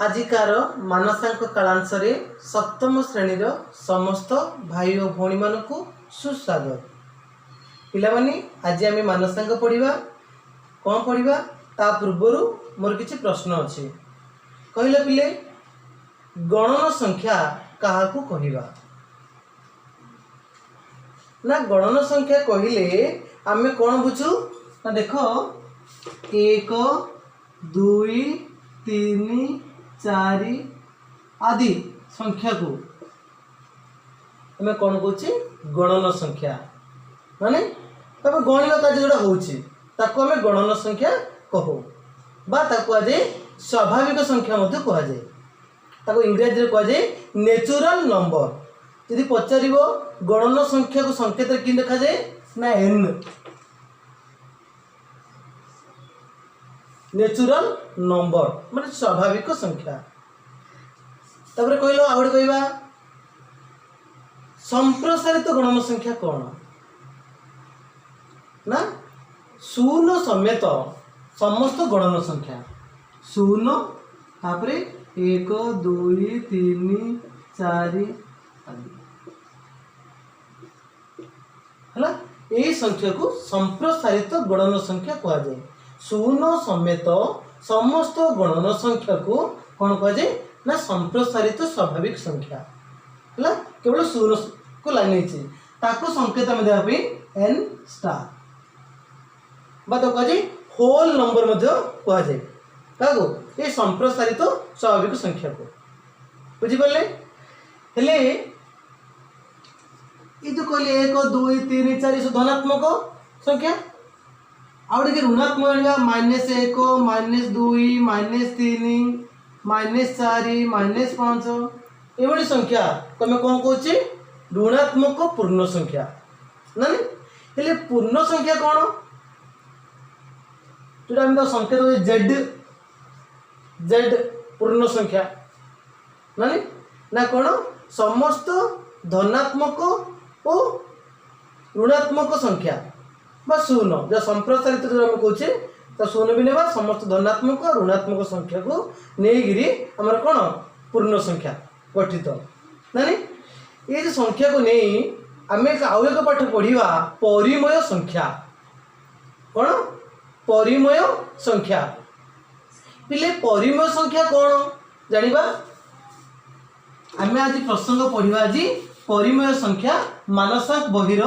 आजिकार मानसांक कालांश रे सप्तम श्रेणी समस्त भाई और भौणी मानकु सुस्वागत। पिलामानी आज आम मानसांक पढ़ा कौन पढ़ा ता पूर्वर मोर किछि प्रश्न अच्छे। कहले पिले गणन संख्या काहाकू कहिबा ना गणन संख्या कहले आमे कौन बुझू ना देख 1 2 3 4 आदि संख्या को आमे कौन कहूँ गणन संख्या माने तब गणित कार्य जोड़ा होउछि ताको आमे गणन संख्या कहू बा ताको आजे स्वाभाविक संख्या मध्य कहा जाए। ताको इंग्रजी रे कहा जाए नेचुरल नंबर। यदि पचारिबो गणन संख्या को संकेत कि देखा जाए ना एन नेचुरल नंबर माने स्वाभाविक संख्या। तापर कहलो आउड कहबा संप्रसारित गणन संख्या कौन ना शून्य समेत समस्त गणन संख्या शून्य तापर 1 2 3 4 आदि हला ए संख्या को संप्रसारित गणन संख्या कहा जाए। शून्य समेत समस्त गणन संख्या को कौन कहा जाए ना संप्रसारित स्वाभाविक संख्या हला केवल शून्य को लाइन ताको संकेत में देबा पे n स्टार बा तो कहा जाए होल नंबर मध्य कहा जाए कागो ये संप्रसारित स्वाभाविक संख्या को बुझी पाले हेले ये जो कहले 1 2 3 4 सब धनात्मक संख्या आउटे के ऋणात्मक आनिबा -1 -2 -3 -4 -5 एवडी संख्या तमे कोन कहूची ऋणात्मक पूर्ण संख्या ना हेले पूर्ण संख्या कोन जोटा हम तो संकेत हो z पूर्ण संख्या ना कौन समस्त धनात्मक और ऋणात्मक संख्या बा शून्य जो संप्रसारित जो हम कहचे तो शून्य भी नेबा समस्त धनात्मक और ऋणात्मक संख्या को नेगिरी हमर कौन पूर्ण संख्या गठित ना ये जो संख्या को नहीं आम आउ एक पाठ पढ़ा परिमय संख्या कौन परिमय संख्या पिले परिमय संख्या कौन जानिबा आमे आज प्रसंग पढ़ा आज परिमय संख्या मानसांक बहिर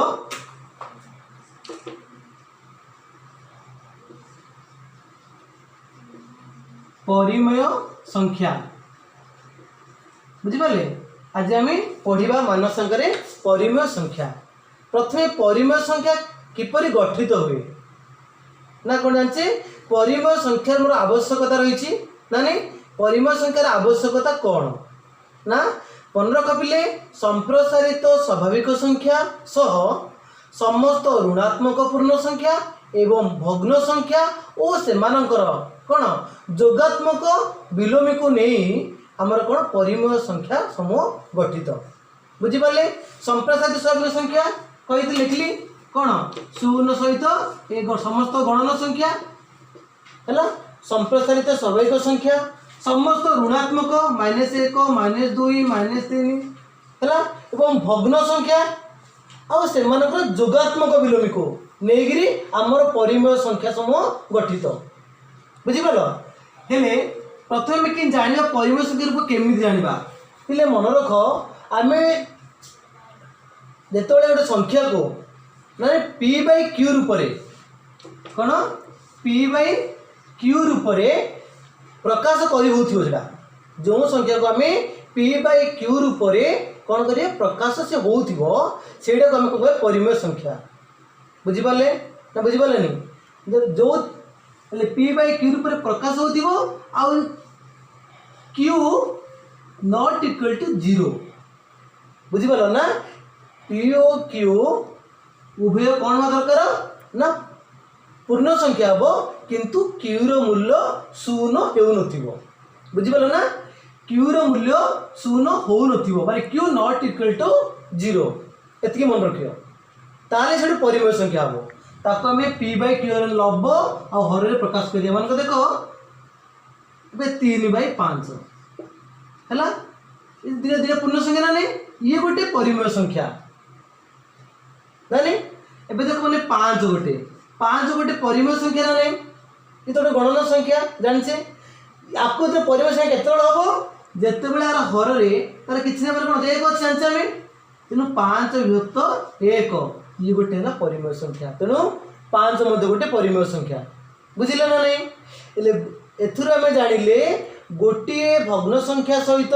परिमय संख्या बुझिपाले आज आम पढ़ा मानसांक रे परिमय संख्या। प्रथमे परिमय संख्या किपरि गठित हुए ना कौन जाने परिमय संख्यार मोर आवश्यकता रही ना नहीं परिमय संख्यार आवश्यकता कौन ना मन रख पिले संप्रसारित स्वाभाविक संख्या सह समस्त ऋणात्मक पूर्ण संख्या एवं भग्न संख्या और सेमानंकर कौन जोगात्मक विलोमी को नहीं आमर कौन परिमय संख्या समूह गठित बुझिपारे। संप्रसारित स्वाभाविक संख्या कही लिखली कौन शून्य सहित एक समस्त गणन संख्या है संप्रसारित स्वाभाविक संख्या समस्त ऋणात्मक -1 -2 -3 है एवं भग्न संख्या और से जोगात्मक विलोमी को नेगिरी आमर परिमय संख्या समूह गठित बुझिपार। हेले प्रथम कि जाना परिमय संख्या रूप केमी जाना पिले मन रख आम जो गोटे संख्या को ना p/q रूप कौन p/q रूप प्रकाश करा जो संख्या को आम p/q रूप कौन करें प्रकाश से होटा को आम कह परिमय संख्या बुझिपारे ना बुझिपारे जो p/q रूप प्रकाश हो q नॉट इक्वल टू 0 बुझिपार ना p और q उभय कौन हवा दरकार ना पूर्ण संख्या हम किंतु q रो मूल्य शून्य हो बुझिपार ना q रो मूल्य शून्य हो माने q नॉट इक्वल टू 0 एति मन रखियो ताले से परिमय संख्या हम ताको आम p/q लब आ हर प्रकाश करिया मान देखो 3/5 है धीरे धीरे पूर्ण संख्या ना नहीं ये गोटे परिमेय संख्या ना नहीं एबे देखो मैंने पाँच गोटे परिमेय संख्या ना नहीं ये तो गोटे गणन संख्या जानछे आपको तो परिमेय संख्या केते हम जिते बड़े यार हर तार किसी ना कौन एक अच्छे जानचे आम तेणु 5 विभक्त 1 ये गोटे है परिमेय संख्या तेणु 5 गोटे परिमेय संख्या बुझिले ना नहीं एथुर आम जानिले गोटे भग्न संख्या सहित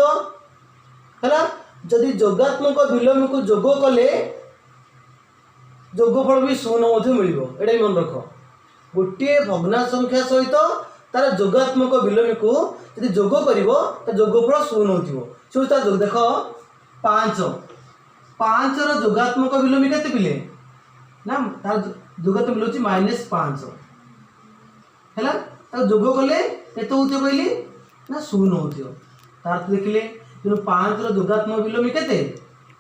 है जदि जोगात्मक विलोम को जोग कले जोगफल भी शून्य मिल एटा मन रख गोटे भग्ना संख्या सहित तार जोगात्मक विलोम को यदि जोग कर जोगफल शून्य हो देख 5 जोगात्मक विलोमी के पिले ना तार जोगात्मक मिलूँ -5 है जोग कले केत हो कहली ना शून्य हो तार देखिले तेणु 5 जोगात्मक विलोमी के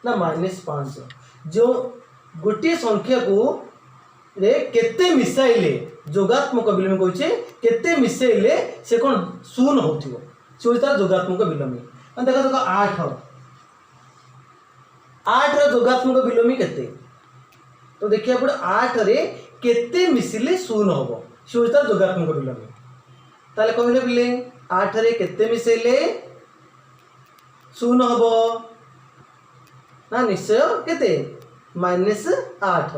ना -5 जो गोटे संख्या को रे केते मिसाइले जोगात्मक विलोमी कहचे केते मिसाइले से कौन शून्य होथिबो से तार जोगात्मक विलोमी देख देख 8 जोगात्मक विलोमी केते तो देखिए पड़े 8 रे केते मिसिले शून्य होबो से तार जोगात्मक विलोमी ताले कहले पिले 8 रे केते मिसाइले शून्य होबो ना निश्चय केते -8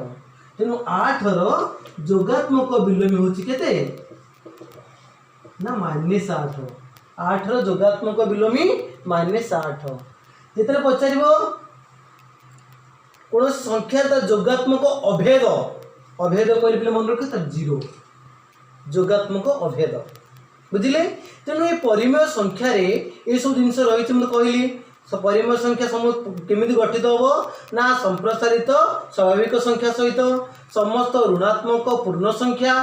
तेणु 8 जोगात्मक विलोमी होची केते ना -8 8 जोगात्मक विलोमी -8 जेतरे पचारिबो कौन संख्या तार जोगात्मक अभेद अभेद कहले मन रख तार 0 जोगात्मक अभेद बुझिले तेणु ये परिमेय संख्या रे ये सब जिनस रही मुझे कहली परिमेय संख्या केमिति गठित होबो ना संप्रसारित स्वाभाविक संख्या सहित समस्त ऋणात्मक पूर्ण संख्या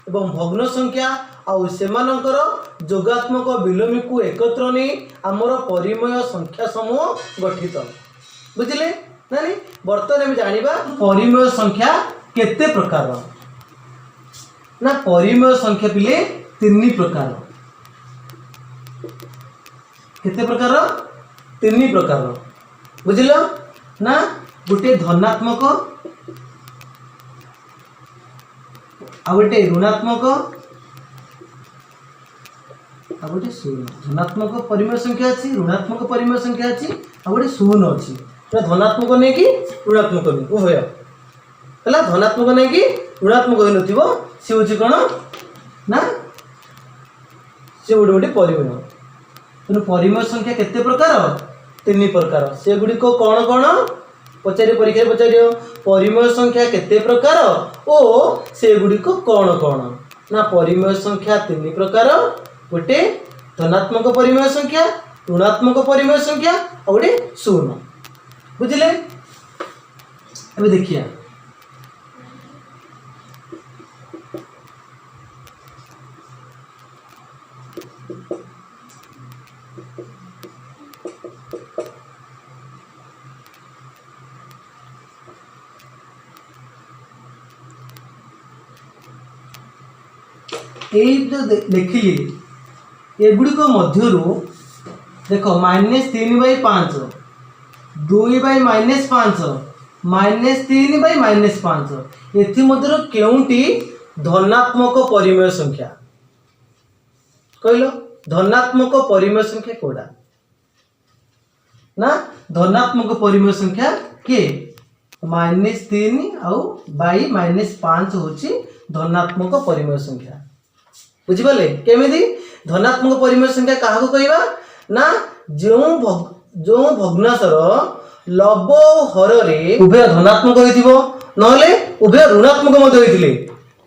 एवं भग्न संख्या आउ सेमानकर जोगात्मक विलोमी को एकत्र नहीं आमर परिमेय संख्या समूह गठित बुझिले ना नहीं बर्तमान आम जानिबा परिमेय संख्या केते प्रकार ना परिमेय संख्या पिले 3 प्रकार केते प्रकार 3 प्रकार बुझिल ना गोटे धनात्मक आ गोटे ऋणात्मक आ गोटे शून्य धनात्मक परिमेय संख्या अच्छी ऋणात्मक परिमेय संख्या अच्छी आ गोटे शून्य अच्छी धनात्मक नहीं कि ऋणात्मक नहीं उभय है धनात्मक नहीं कि ऋणात्मक हो नथिबो से होची कोन ना से गोटे गोटे परिमेय तेणु परिमेय संख्या केते प्रकार 3 प्रकार से गुड़ी को कौन कौन पचारि परीक्षा पचार परिमेय संख्या केते प्रकार ओ से गुड़ी को कौन कौन ना परिमेय संख्या 3 प्रकार गोटे धनात्मक परिमेय संख्या ऋणात्मक परिमेय संख्या और गोटे शून्य बुझिले अभी देखिए ये जो देखिली एगुड़िक मध्य देख -3/5 2/-5 -3/-5 एमध्य केउटी धनात्मक परिमेय संख्या कहलो धनात्मक परिमेय संख्या कोड़ा ना धनात्मक परिमेय संख्या के -3 आउ -5 होची धनात्मक परिमेय संख्या बुझिपारे केमिति धनात्मक परिमेय संख्या क्या कहवा ना जो भग्नाशर लव हर रे उभय धनात्मक होइथिबो नहले उभय ऋणात्मक मध्य होइथिले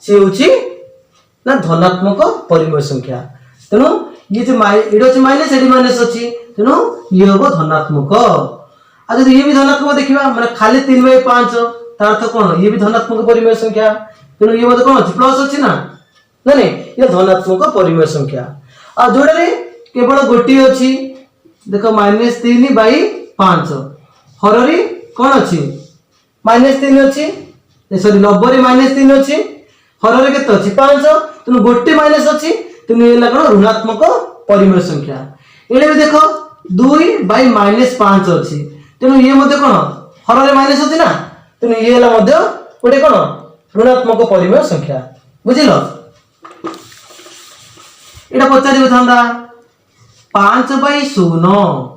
से होची ना धनात्मक परिमेय संख्या तेणु ये जो एटा अछि माइनस एटी माइनस अछि तेणु ये होबो धनात्मक आ जदि ये भी धनात्मक देखिबा माने खाली 3/5 तार अर्थ कोन ये भी धनात्मक परिमेय संख्या तेणु ये मते कोन अछि प्लस अछि ना नहीं ये धनात्मक परिमेय संख्या आ जोड़ा रे केवल गोटी अछि देखो -3/5 हर रे कोन अछि -3 अछि सॉरी 90 रे -3 अछि हर रे केते अछि 5 तेनु गोटी माइनस अछि तेनु ये लागो ऋणात्मक परिमेय संख्या एले भी देखो 2/-5 अच्छी तेणु ये मध्य कौन हर माइनस अच्छी ना तेणु ये है गोटे कौन ऋणात्मक परिमेय संख्या बुझिल एटा पचारि था 5/0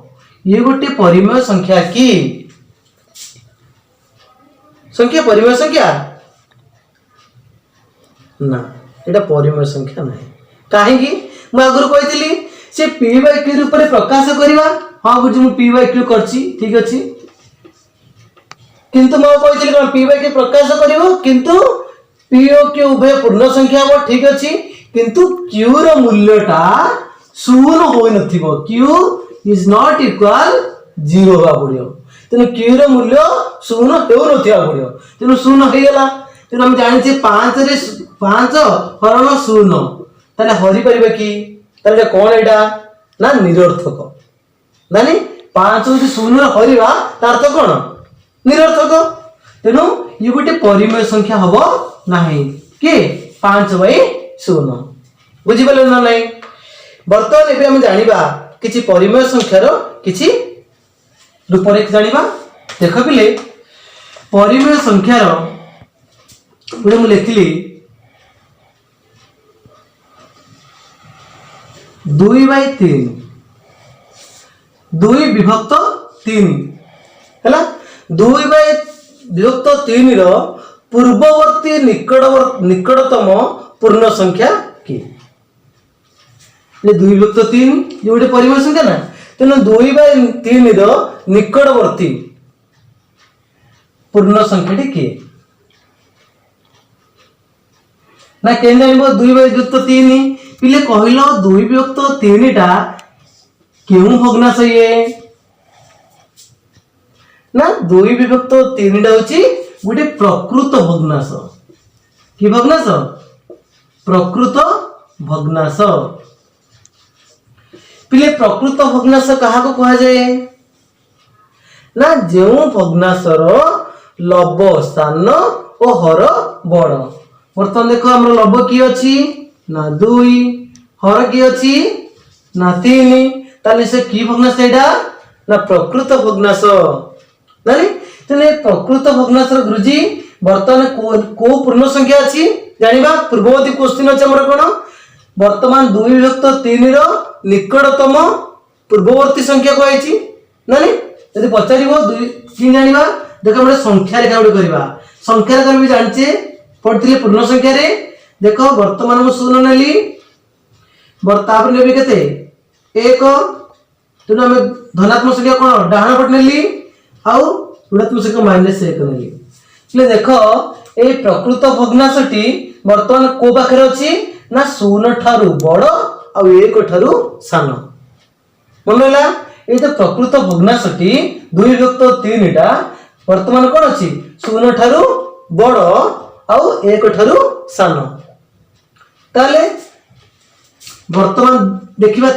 ये गोटे परिमेय संख्या की संख्या परिमेय संख्या ना एटा परिमेय संख्या नहीं कहीं मैं आगुरी कही से p/q रूप में प्रकाश करवा हाँ बुझी मुझे p/q करछि ठीक अच्छी किंतु मैं कही कौन p/q प्रकाश करिवो किंतु p और q उभय पूर्ण संख्या हो ठीक अच्छी किंतु q रो मूल्यटा शून्य हो नथिबो q इज नॉट इक्वल 0 होगा पड़ियो तेणु q रो मूल्य शून्य हो नथिबा पड़ियो तेणु शून्य हो गला तेणु हम जानि छे 5 हरण 0 ताले हरि परिबे कि ताले कोन एटा ना निरर्थक माने 5 यदि 0 हरिबा तार अर्थ कोन निरर्थक तेणु ये गोटे परिमेय संख्या हबो नाही के 5/0 बुझी पाले ना नहीं वर्तमान एबे हम जानिबा किछि परिमेय संख्यार किछि रूपरेख जानिबा देख पिले परिमेय संख्यार गुडे मु लिखली 2/3 2/3 हैला 2/3 रो पूर्ववर्ती निकटतम पूर्ण संख्या की 2/3 ये गोटे परिमेय संख्या ना तेणु 2/3 रो निकटवर्ती पूर्ण संख्या की ना के जानबो 2/3 पिले कहलो 2/3 टा केउ भग्नांश ये ना 2/3 टा होची गोटे प्रकृत भग्नांश कि भग्नांश प्रकृत भग्नांश पिले प्रकृत भग्नांश कहा को कहा जाए ना जो भग्नांशर लब स्थान और हर बड़ बर्तमान देखो हमर लब की अछि ना 2 हर की अछि ना 3 ताले से की भग्नांश एटा ना प्रकृत भग्नांश नानी तने प्रकृत भग्नांश गुरुजी वर्तमान को पूर्ण संख्या अछि जानिबा पूर्ववर्ती क्वेश्चन अछि हमर कोन वर्तमान 2/3 रो निकटतम पूर्ववर्ती संख्या को आइछि नानी यदि पचारिबो 2 की जानिबा देखो हमरे संख्या रेखा उडी करबा संख्या रेखा भी जानचे पढ़थिले पूर्ण संख्या रे देखो वर्तमान मु शून्य नेली तापर नेबी केते 1 तेणु आम धनात्मक संख्या कौन डाण पट नेली आउ ऋणात्मक संख्या -1 नेली इसलिए देख ए प्रकृत भग्नांशटी वर्तमान को पाखरे अछि ना 0 ठारू बड़ आउ 1 ठारू सान मन होला ए तो प्रकृत भग्नांशटी 2/3 टा वर्तमान कौन अछि 0 ठारू बड़ आउ 1 ठारू सान ताले वर्तमान देखिबा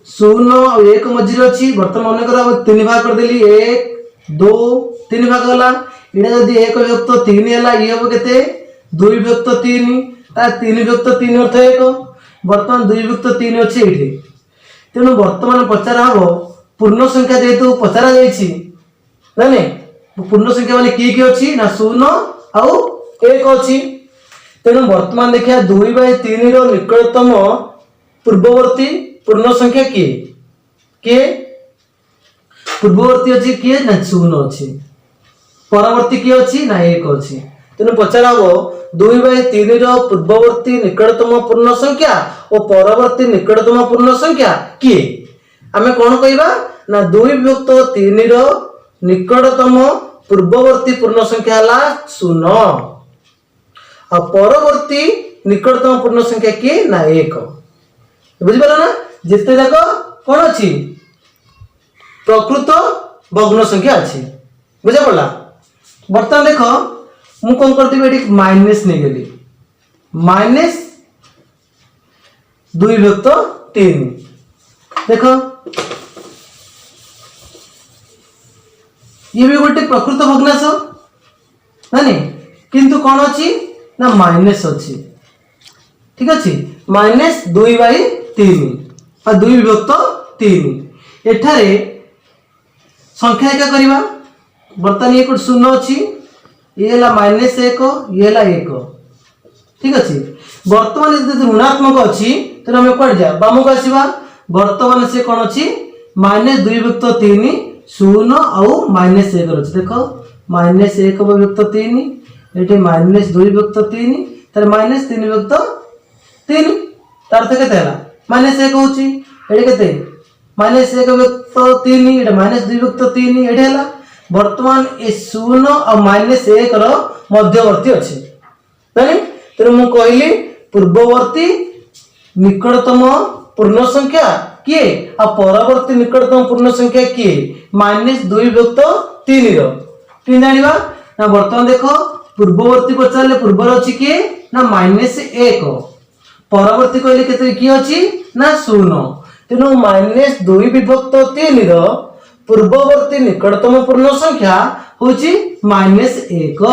0 और 1 मझिर अच्छी वर्तमान मन कर 3 भाग कर देली 1 2 3 भाग होला इडा जदी 1/3 हैला ये हो केते 2/3 ता 3/3 अर्थ 1 वर्तमान 2/3 अछि एठी तेनु वर्तमान पचारा हबो पूर्ण संख्या जेतु पचारा जाईछि नाने पूर्ण संख्या माने की अछि ना 0 आउ 1 अछि तेनु वर्तमान देखिया 2/3 रो निकटतम पूर्ववर्ती पूर्ण संख्या किए पूर्ववर्ती अछि किए ना 0 अछि परवर्ती किए अछि ना 1 अछि तेनु पचारा हो 2/3 रो पूर्ववर्ती निकटतम पूर्ण संख्या और परवर्ती निकटतम पूर्ण संख्या किए आमे कोन कहबा ना 2/3 रो निकटतम पूर्ववर्ती पूर्ण संख्या हला 0 और परवर्ती निकटतम पूर्ण संख्या किए ना 1 बुझि पाला ना जिते जाक कौन अच्छी प्रकृत भग्न संख्या अच्छी बुझा पड़ा बर्तमान देख मु कौन करती माइनस नहीं गली -2/3 देख ये भी गोटे प्रकृत भग्नांश ना किंतु कौन अच्छी ना माइनस अच्छी ठीक अच्छी -2/3 और 2/3 3 एठारे संख्या एका करवा बर्तमान ये कोड शून्य अच्छी ये है -1 ये है 1 ठीक अच्छे बर्तमान यदि ऋणात्मक अच्छी तो आम कौन जा बाम को आसवा बर्तमान से कौन अच्छी -2/3 शून्य आउ -1 अच्छे देख -1/3 ये -2/3 तार -3/3 तार अर्थ के -1 होची एडे केते -1/3 एडे -2/3 एडे हला वर्तमान ए शून्य और -1 रो मध्यवर्ती अच्छे तानी तेरे मु कहली पूर्ववर्ती निकटतम पूर्ण संख्या किए आ परवर्ती निकटतम पूर्ण संख्या किए -2/3 रो कि जानिबा ना वर्तमान देखो पूर्ववर्ती पचारे पूर्वर अछि किए ना -1 परवर्ती कहले केते की अछि ना शून्य तेनु -2/3 रो पूर्ववर्ती निकटतम पूर्ण संख्या होची -1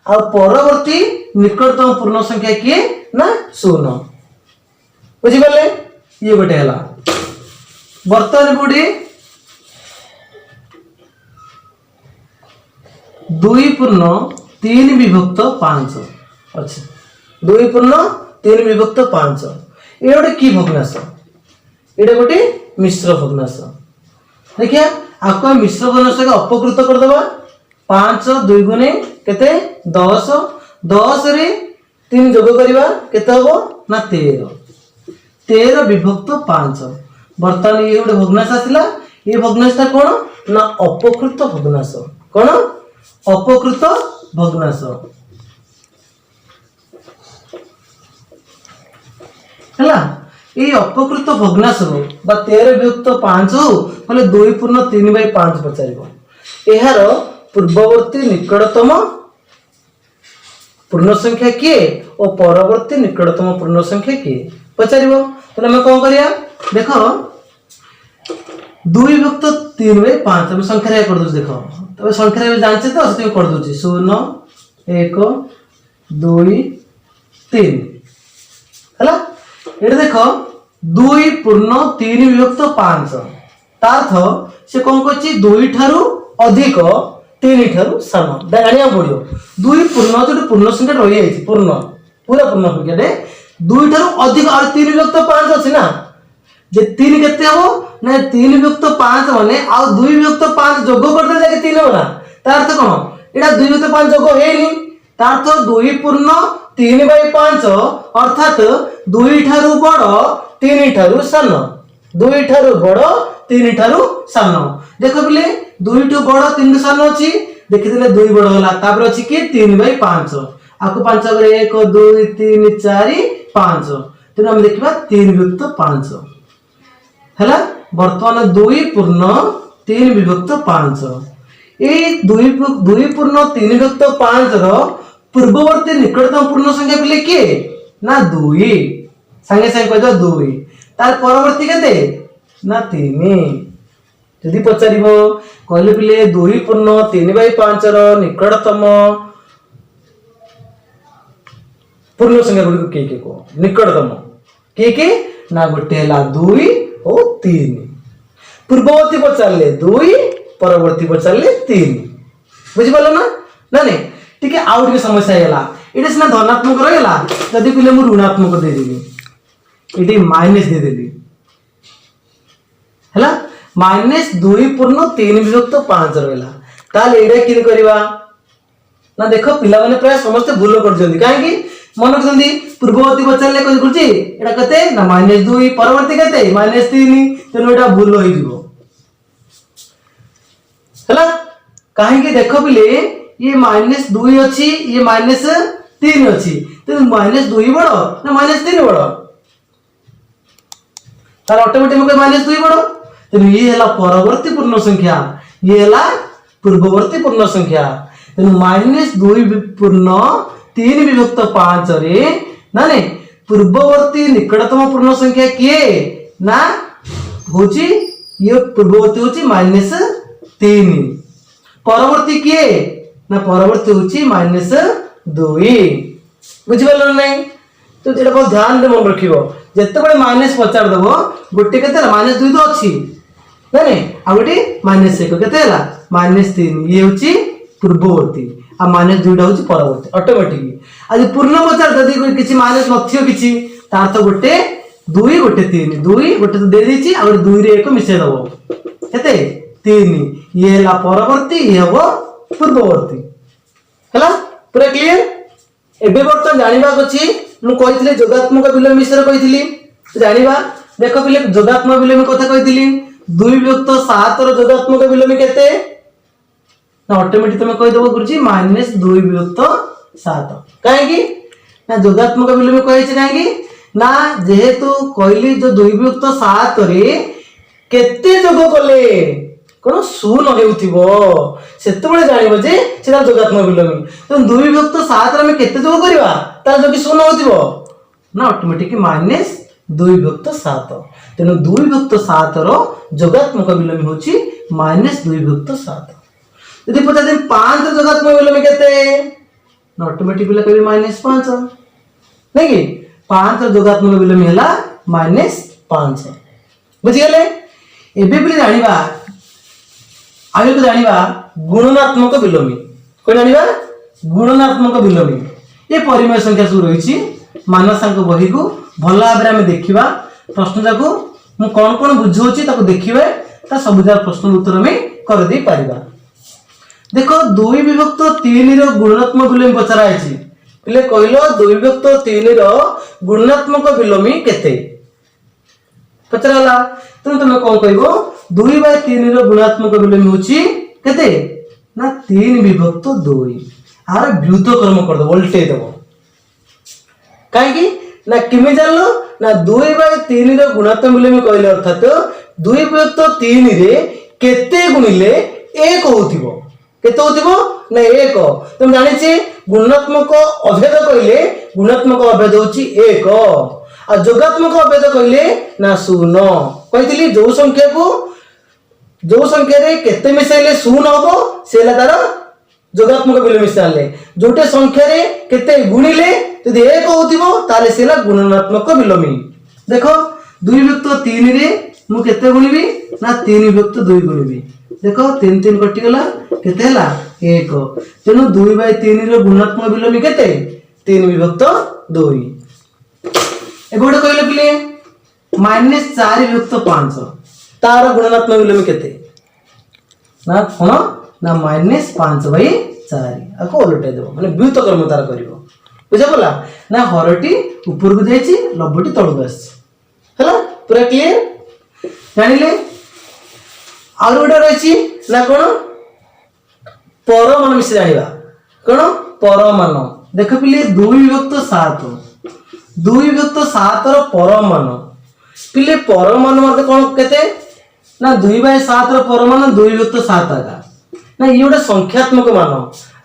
आ परवर्ती निकटतम पूर्ण संख्या किए ना शून्य बुझी पाले ये गोटे हला वर्तमान बुडी 2/3/5 अच्छा 2/3/5 ये गोटे की भग्नांश ये गोटे मिश्र भग्नांश देखिए आपको मिश्र भग्नांश के अपकृत कर देबा 5 2 गुणे केते 10 10 रे 3 जोग करबा केते हो ना 13/5 वर्तमान ये गोटे भग्नांश आसिला ये भग्नांश ता कोन ना अपकृत भग्नांश कोन अपकृत भग्नांश हला ये अपकृत भग्नांश बा 13/5 हो बोले 2/3/5 पचारिबो एहार पूर्ववर्ती निकटतम पूर्ण संख्या किए और परवर्ती निकटतम पूर्ण संख्या किए पचारिबो तो हम कोन करिया देखो 2/3/5 हम संख्या रे कर दो देखो तो संख्या रे जानछे तो से कर दोची 0 1 2 3 हला ये देखो 2/3/5 तार्थ से कौन करछि 2 ठारू अधिक 3 ठारू सान जानिया पड़ियो 2 पूर्ण जो पूर्ण संख्या रही जाई पूर्ण पूरा पूर्ण संख्या रे 2 ठारू अधिक और 3/5 अछि ना जे 3 केते हो ना 3/5 माने आ 2/5 जोग करते जाके 3 होला तार अर्थ कोन एडा 2/5 जोग हेनी तार अर्थ 2/3/5 अर्थात 2 ठारू बड़ 3 ठारू सान 2 ठारू बड़ 3 ठारू सान देखो बिले 2 ठू बड़ 3 सान अछि देखिले 2 बड़ होला तापर अछि कि 3/5 आको 5 रे 1 2 3 4 5 तेन हम देखिबा 3/5 हला वर्तमान 2/3/5 ए 2/3/5 रो पूर्ववर्ती निकटतम पूर्ण संख्या पिले के ना 2 संगे संगे कह दो 2 तार परवर्ती केते ना 3 यदि पचारिबो कहले पिले 2/3/5 रो निकटतम पूर्ण संख्या गुडी के को निकटतम के ना गोटे हला 2 और 3 पूर्ववर्ती पचारले 2 परवर्ती पचारले 3 बुझि पालो ना ना नहीं ठीक है आउट के समस्या हैला इटे सिना धनात्मक रहला जदी पिले मु ऋणात्मक दे देली इटे माइनस दे देली हैला -2/3/5 रहला ताले एडा किन करबा ना देखो पिला माने प्राय समस्त भूल कर जंदी काहे कि मन करजंदी पूर्ववर्ती पचारले कहि करछि एडा कते ना -2 परवर्ती कते -3 तेनो एडा भूल होई जिवो हैला काहे कि देखो पिले ये -2 अच्छी ये -3 अच्छी तो -2 बड़ ना -3 बड़ तार ऑटोमेटिक -2 बड़ तो ये हला परवर्ती पूर्ण संख्या ये हला पूर्ववर्ती पूर्ण संख्या तो -2/3/5 रे ना ने पूर्ववर्ती निकटतम पूर्ण संख्या किए ना होची ये पूर्ववर्ती होची -3 परवर्ती किए ना परवर्ती होची -2 बुझि पालो नहीं तो जेटा बहुत ध्यान दे मन रखिबो जिते माइनस पचार दब गोटे के -2 तो अच्छी नहीं आ गोटे -1 के -3 ये हूँ पूर्ववर्ती आ -2 हूँ परवर्ती ऑटोमेटिक आज पूर्ण पचार जब किसी माइनस नथियो किसी तार तो गोटे 2 गोटे 3 2 गोटे तो दे देछि आ 2 रे 1 मिसे दबो केते 3 ये हला परवर्ती ये हबो पूर्ववर्ती हला पूरा क्लियर। एबे बर्तन जानिबा अछि मु कहितले जोगात्मक विलोम विषय कहितली जानिबा देखो पिले जोगात्मक विलोम कथा कहितली 2 विभक्त 7 रो जोगात्मक विलोम केते ना ऑटोमेटिक तुम कहि दबो गुरुजी -2 विभक्त 7 काहे की ना जोगात्मक विलोम कहि छै काहे की ना जेहेतु कहली जो 2 विभक्त 7 रे केते जोग कले कोन शून्य हेउथिबो सेते बळे जानिबो जे सेटा जोगात्मक विलोमी तो 2 विभक्त 7 रे हम केते जोग करबा तार जो कि शून्य होथिबो ना ऑटोमेटिक -2 विभक्त 7 तेनो 2 विभक्त 7 रो जोगात्मक विलोमी होची -2 विभक्त 7 यदि पता दिन 5 रो जोगात्मक विलोमी केते ना ऑटोमेटिक बिला कहबे -5 नहीं कि 5 रो जोगात्मक विलोमी हला -5 बुझि गेले एबे बिले जानिबा आगे को जानिबा गुणनात्मक विलोमी को जानिबा गुणनात्मक विलोमी ये परिमेय संख्या सब रही मानसांक बही को भल भाव में देखा प्रश्न जाक मु कौन कौन बुझाऊँ ताको देखिए ता सब जार प्रश्न उत्तर में कर दे पारिबा। देखो 2 विभक्त 3 रो गुणात्मक विलोमी पचरा है पिले कहलो 2 विभक्त 3 रो गुणात्मक विलोमी केते पचराला तुम तुम कौन कहबो 2/3 रो गुणात्मक विलोमी होची केते ना 3 विभक्त 2 आर व्युत कर्म कर दो उल्टे देबो काहे की ना किमे जानलो ना 2/3 रो गुणात्मक विलोमी कहले अर्थात 2 विभक्त 3 रे केते गुणिले 1 होथिबो केते होथिबो ना 1 तुम जानि छी गुणात्मक अभेद कहले गुणात्मक अभेद होची 1 आ जोगात्मक अभेद कहले ना 0 कहितली जो संख्या रे केते मिसाइले 0 हबो सेला तार जोगात्मक विलोम मिसाइले जोटे संख्या रे केते गुणिले यदि 1 होथिबो ताले सेला गुणनात्मक विलोमी। देखो 2 विभक्त 3 रे मु केते गुणिबी ना 3 विभक्त 2 गुणिबी देखो 3 3 कटि गला केते हला 1 तेनु 2/3 रो गुणात्मक विलोमी केते 3 विभक्त 2 एबोडे कहले पिले -4 विभक्त 5 तार गुणात्मक विलोमी केते ना कोन ना -5/4 आको उलटे देबो माने व्युत कर्म तार करिवो बुझा पला ना हरटी ऊपर को जाईची लबटी तळु आसी हला पूरा क्लियर जानिले आरो गोटे रहिची ना कोन परमान मिसे जानिबा कोन परमान देखो पिले 2 विभक्त 7 2 विभक्त 7 रो परमान पिले परमान मतलब कोन केते ना 2/7 रो परमान 2 विभक्त 7 आगा ना ये गोटे संख्यात्मक मान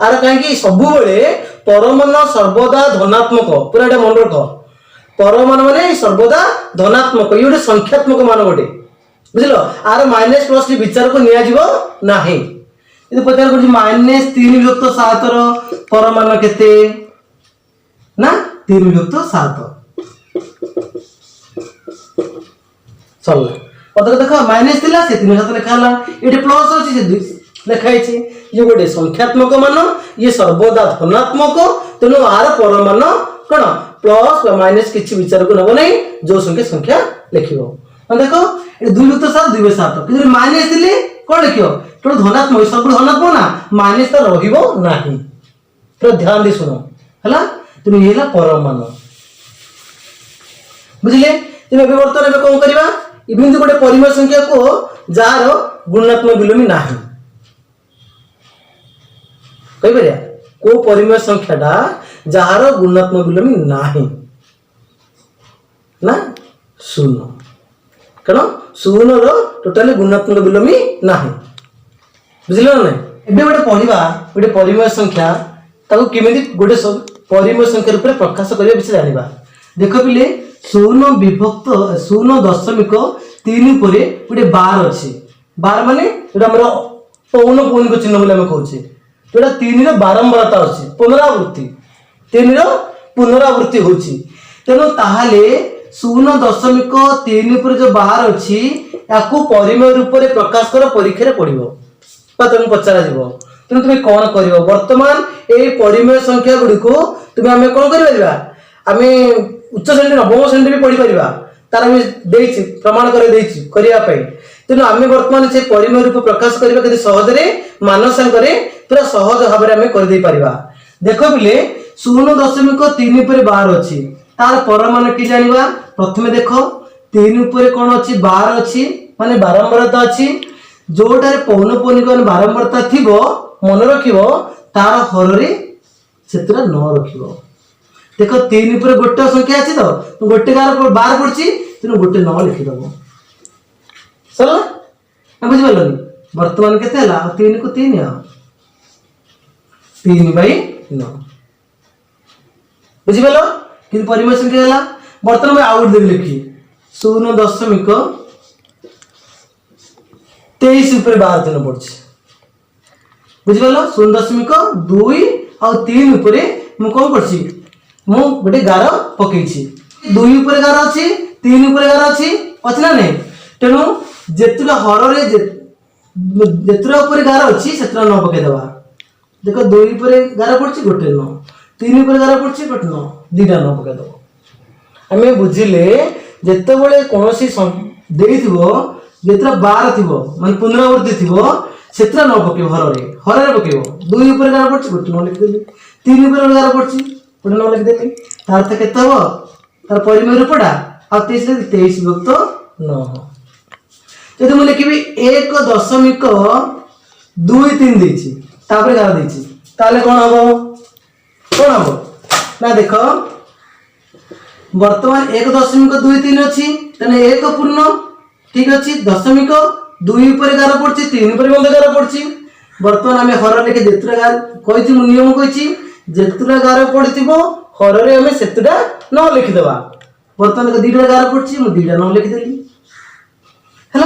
आर कहीं सब बेले परमान सर्वदा धनात्मक पूरा एटा मन रख परमान माने सर्वदा धनात्मक ये गोटे संख्यात्मक मान गोटे बुझलो आर माइनस प्लस विचार को निया जीवो नाही यदि पचार कर -3 विभक्त 7 रो परमान केते ना 3 विभक्त 7 चल पता देखो माइनस थिला से 3 7 लिखा हला एटे प्लस अछि से 2 लिखा है ये गोटे संख्यात्मक मान ये सर्वदा धनात्मक तेणु आर परमान कौन प्लस माइनस किसी विचार को नब नहीं जो संख्या लिखो देखो ये 2 विभक्त 7 2/7 कि माइनस थिले कौन लिखो तो धनात्मक सब धनात्मक ना माइनस तो रहिबो नाही तो ध्यान दे सुनो हला तुम ये परमान बुझिले तुम बर्तमान में कौन करवा इवन गोटे परिमेय संख्या को जार गुणात्मक विलोमी नाही कहि परिया को परिमेय संख्याटा जार गुणात्मक विलोमी नाही ना 0 कण 0 रो टोटली गुणात्मक विलोमी नाही बुझिलो ना एबे गोटे पढिबा गोटे परिमेय संख्या ताको केमिति गोटे परिमेय संख्या रूप में प्रकाश करिया विषय जानिबा देखो पिले 0 विभक्त 0.3 परे गोटे बार अछि बार माने एटा हमर पौन पौन को चिन्ह बोले हम कहूचे जोटा 3 रो बारंबारता अछि पुनरावृत्ति 3 रो पुनरावृत्ति होछि तेनो ताहाले 0.3 ऊपर जो बाहर अच्छी याकू परिमेय रूप में प्रकाश कर परीक्षा पड़ो तुम पचरा जीव तेणु तुम कौन कर बर्तमान ये परिमेय संख्या गुड़ी को तुम आम कौन कर आम उच्च श्रेणी नवम श्रेणी भी पढ़ी पार तार आम प्रमाण करने तेणु आम बर्तमान से परिमेय रूप प्रकाश करवा कि सहजरे मानसांक पूरा सहज भाव में आम कर देख पिले 0.3 पर बार अच्छी तार परमान कि जाना प्रथम देख 3 उपर कौन अच्छी बार अच्छी माने बारंबारता अच्छी जोटार पौनपौनिक बारंबारता थी मन रख तार हर से न रख देख 3 उपर गोटे संख्या अच्छी तो गोटे बार पड़ी तेणु गोटे न लिखिदेव सरला बुझिपार बर्तमान के 3 को 3 3/9 बुझिपार कि परिमेय संख्या है बर्तमान आउट देवी लिखी 0.23 ऊपर 12 दिन पड़े बुझिपार 0.2 और 3 ऊपर मु कौन करछि मु गोटे गार पकई 2 ऊपर गार अच्छी 3 ऊपर गार अच्छी ना नहीं तेणु जेतुरा हर जेतुरा ऊपर गार अच्छी से न पकईदेवा देख 2 ऊपर गार पड़ी गोटे 9 3 ऊपर गार पड़ी गोटे 9 2टा न पकईदेव आम बुझिले जिते कौन जो बार थी मान पुनरावृत्ति थी से न पक हर पकड़ 2 ऊपर गार पड़ी गोटे न लिखिदेली 3 ऊपर गार पड़ी गोटे न लिखिदेली तार तो केते हम तार परिमेय रूपटा आ 23 विभक्त 9 जब मुझे लिखी 1.23 तापर गार देछि ताले कौन हम ना देख वर्तमान 1.23 अच्छी तेने 1 पूर्ण ठीक अच्छी 0.2 ऊपर गार पड़ी 3 ऊपर गार पड़ी वर्तमान आम हर लिखे जेतुरा गार कही नियम कही जेतुरा गार पड़ी हर आम सेतुटा न लिखिदेवा वर्तमान 2टा गार पड़ी मुझे 2टा न लिखिदेली है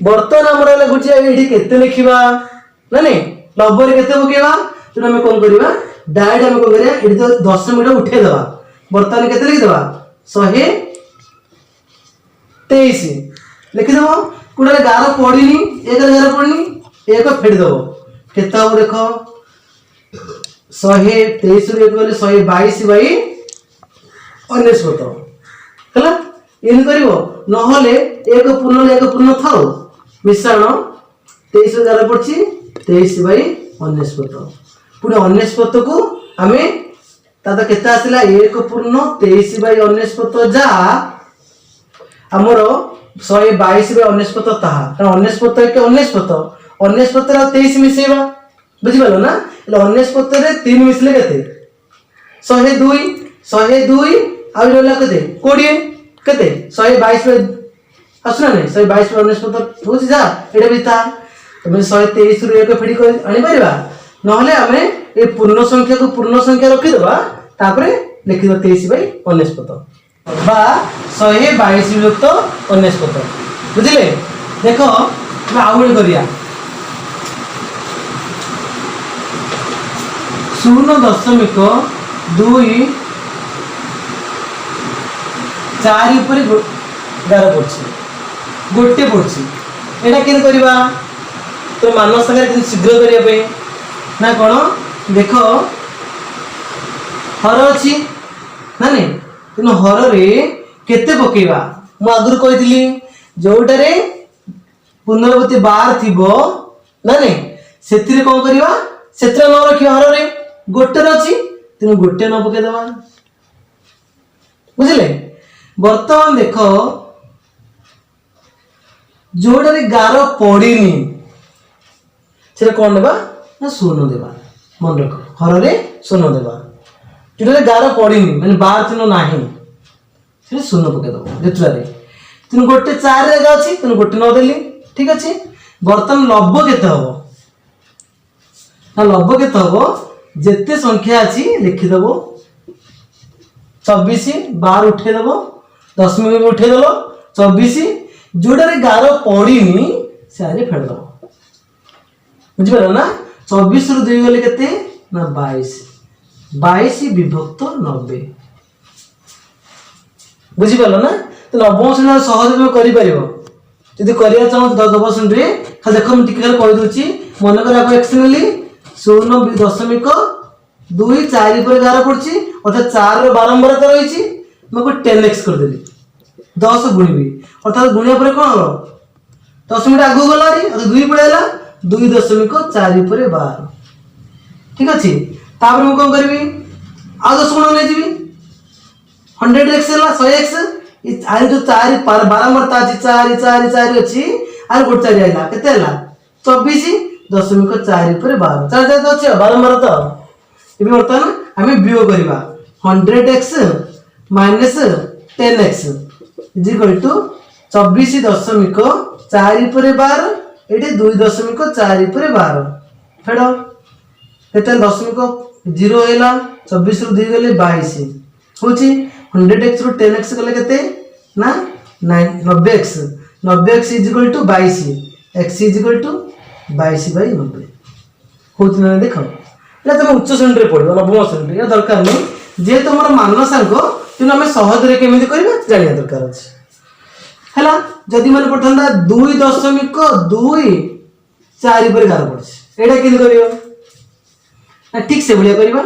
बर्तमान आम लगुच ये लिखा ना नहीं लब्बर के पकेवा तेणु आम कौन करवा डायरेक्ट आम कौन कर तो 10 उठेदेवा बर्तमान के लिखिदेवा 123 लिखिदेव कौटे गार पड़ी 1 गार पड़नी 1 फेड़देव केत हम देख 123 गले 122/99 है इन कर एक पूर्ण था मिश्रण 23 गार पड़ी 23/99 पुणी 99 को आम के आसला 1 पूर्ण 23/99 जा आमर 122/99 ताहा 99 एक 99 23 मिसेवा बुझिपार ना 99 3 मिसले केते 102 आउ रहला केते 20 केते 122 आसना नहीं 122/99 हो जा एटा भी था तुम 123 रु 1 फेडी आनी परिबा नहले आमे ए पूर्ण संख्या को पूर्ण संख्या रखी देबा तापरे लिखि दो 23/99 बा 122/99 बुझिले देखो हम आउट करिया 0.24 ऊपर गार पड़ी गोटे पड़ी एटा के करवा तो मानव संख्या शीघ्र करने ना कौन देख हर अच्छी ना नहीं तेना हर केते पकेवा मु आगुरी कही जोटारे पुनरावृत्ति बार थी ना नहीं से कौन करवा से न रखा हर गोटे अच्छी तेणु गोटे न पकईदेवा बुझे बर्तमान देख जोटारे गार पड़नी से कौन देवा ना 0 देवा मन रख हर 0 देवा जोटा गार पड़नी मैंने बार चिन्ह ना 0 पकईदेव जेतुआरे तेणु गोटे 4 जगह अच्छी तेणु गोटे न देली ठीक अच्छे बर्तमान लब्ध केते हम ना लब्ध केते हम जेते संख्या अच्छी लिखिदेव 24 12 उठेदेव 10 मिनट उठेदेव 24 जोटारे गार पड़नी से फेरदेव बुझिपार ना 24 रु 2 गले केते ना 22 22 विभक्त 90 बुझिपार ना। तो नवम श्रेणी सहज तुम कर जदि करिया चाहो नवम श्रेणी खाली देख मुझे टिके कही दूची मन कर आपको एक्स नेली 0.24 पर 11 पड़ी अर्थात 4 बारंबारता रही मैं 10x करदेली 10 गुणिबी अर्थात गुणिया पर कौन हम 10 मिनट आगू गला 2 पड़ेगा 2.4 पर 12 ठीक अच्छे। तापर मुझे कौन करी आ 10 गुण नहीं जी 100x है 100x आज जो 4 बारंबारता अच्छी 4 4 4 अच्छी आर गोटे 4 आइला केते 24.4 पर 12 4 4 अच्छे बारंबारता ये बर्तमान आम वियोग करवा 100x minus 10x is equal to 24.4 पर 12 ये 2.4 पर 12 फेड़ केते दशमिक 0 है 24 रु 2 गले 22 हूँ 100x रु 10x गले केते ना 90x 90x is equal to 22 x is equal to 22/90 हूँ ना देख तुम उच्च श्रेणी पढ़ो नवम श्रेणी या दरकार नहीं जेहेतु मोर मान सांग तेणु आम सहज केमी करवा जाना दरकार अच्छे है जदि मैंने पढ़ा 2.24 पर 11 पड़े यहाँ कि ठीक से भाया करवा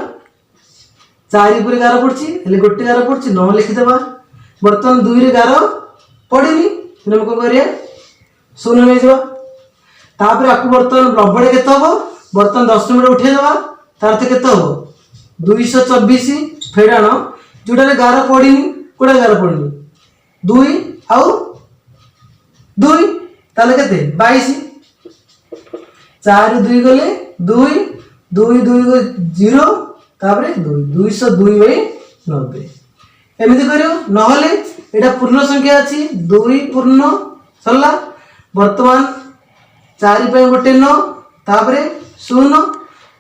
4 पर 11 पड़ी गोटे 11 पड़ी 9 लिखिदेवा बर्तमान 2 रे 11 पड़ेनि तेनाली कौन कर 0 नहीं जापर आपको बर्तमान लबड़े के बर्तमान 10 मिनट उठेदेवा तार अर्थ के 224 फेड़ाण जोटा 11 पड़ी कोड़ा 11 पड़ी 2 आउ 2 ताले के 22 4 2 गले 2 2 2 0 तापर 202/90 एमती कर ना यहाँ पूर्ण संख्या अच्छी 2 पूर्ण सरला बर्तमान 4 गोटे 9 तापर 0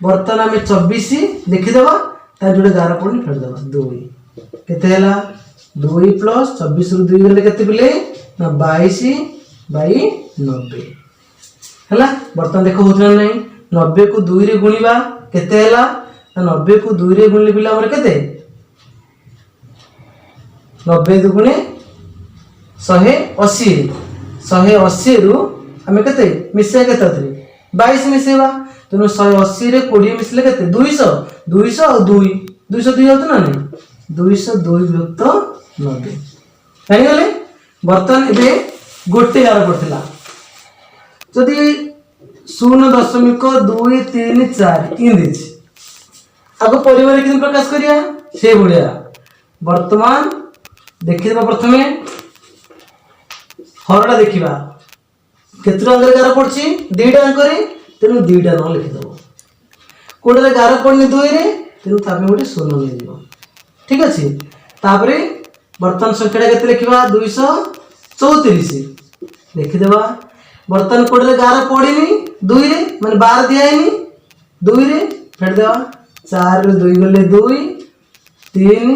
बर्तमान आम 24 लिखिदेवा तार जो 11 पड़नी फेरदेवा 2 केते 2 प्लस 24 रु 2 गले केते पिले ना 22/90 है बर्तमान देख होता नहीं 90 को 2 रे गुणिबा केते 90 को 2 रे गुणिले पिला हमर केते 90 दुगुणे 180 180 रु हमें केते मिसे केते 22 मिसेवा तेणु 180 रे 20 मिसले केते 200 200 और 2 202 होत ना नहीं 202/90 जानि गले बर्तमान एबे गोटे 11 पड़थिला जदि 0.234 इन देछि आगो परिवार कि प्रकाश करिया से भलिया वर्तमान देखिबा प्रथमे हरडा देखिबा केतरा अंक 11 पड़छि 2 टा अंक रे तेनु 2 टा न लिखि दबो कोडे 11 पड़नी 2 रे तेनु तामे गोटे 0 ले दिबो ठीक अछि तापरे वर्तमान संख्याटा केते लिखिबा 234 लिखि देबा वर्तमान कोडे 11 पड़ीनी 2 रे माने 12 दियाइनी 2 रे फेड देबा 4 रे 2 गले 2 3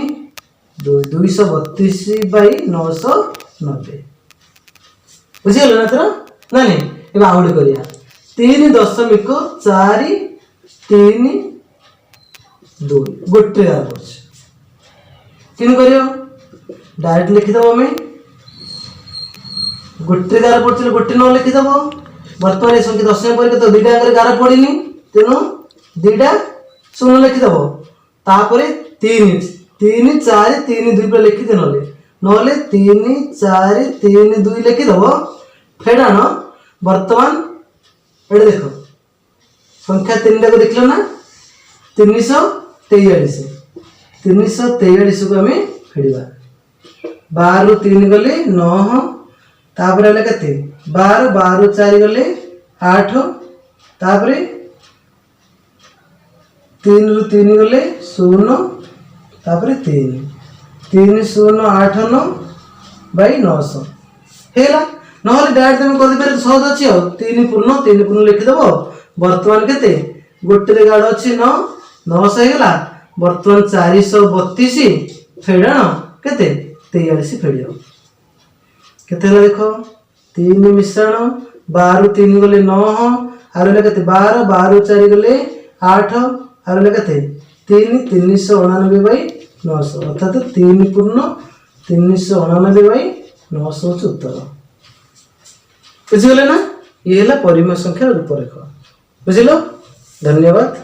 232/990 बुझिगल ना तोरा ना नहीं एबा आउडे करिया 3.432 गोटे 11 पड़छ किन करियो डायरेक्ट लिखि दबो हमें गोटे 11 पड़छ गोटे 9 लिखि दबो वर्तमान ए संख्या 10 पर के तो 2 टा अंक 11 पड़ीनी तेनु 2 टा 0 लिखि दबो तापरे 3 3 4 3 2 पर लिखि दे नले 3 4 3 2 लिखि दबो फेडाण वर्तमान एडे देखो संख्या 3 टा को देखलो ना 343 343 को हमें फेडिबा 12 रु 3 गले 9 तापर हले कते 12 12 4 गले 8 तापर 3 रु 3 गले 0 तापर 3 3 0 8 9/900 हेला नहले डायरेक्ट तुम कर दे सहज अछि 3 पूर्ण लिखि दबो वर्तमान केते गोटे रे गाड अछि 9 900 हेला वर्तमान 432 फेडाण केते 43 फेडियो केते हला देखो 3 मिश्रण 12 3 गले 9 आरो ले केते 12 12 4 गले 8 आरो ले केते 3 399/900 अर्थात 3 पूर्ण 399 बाई 900 होची उत्तर। बुझिगले ना, ये है परिमेय संख्यार रूपरेख। बुझिल, धन्यवाद।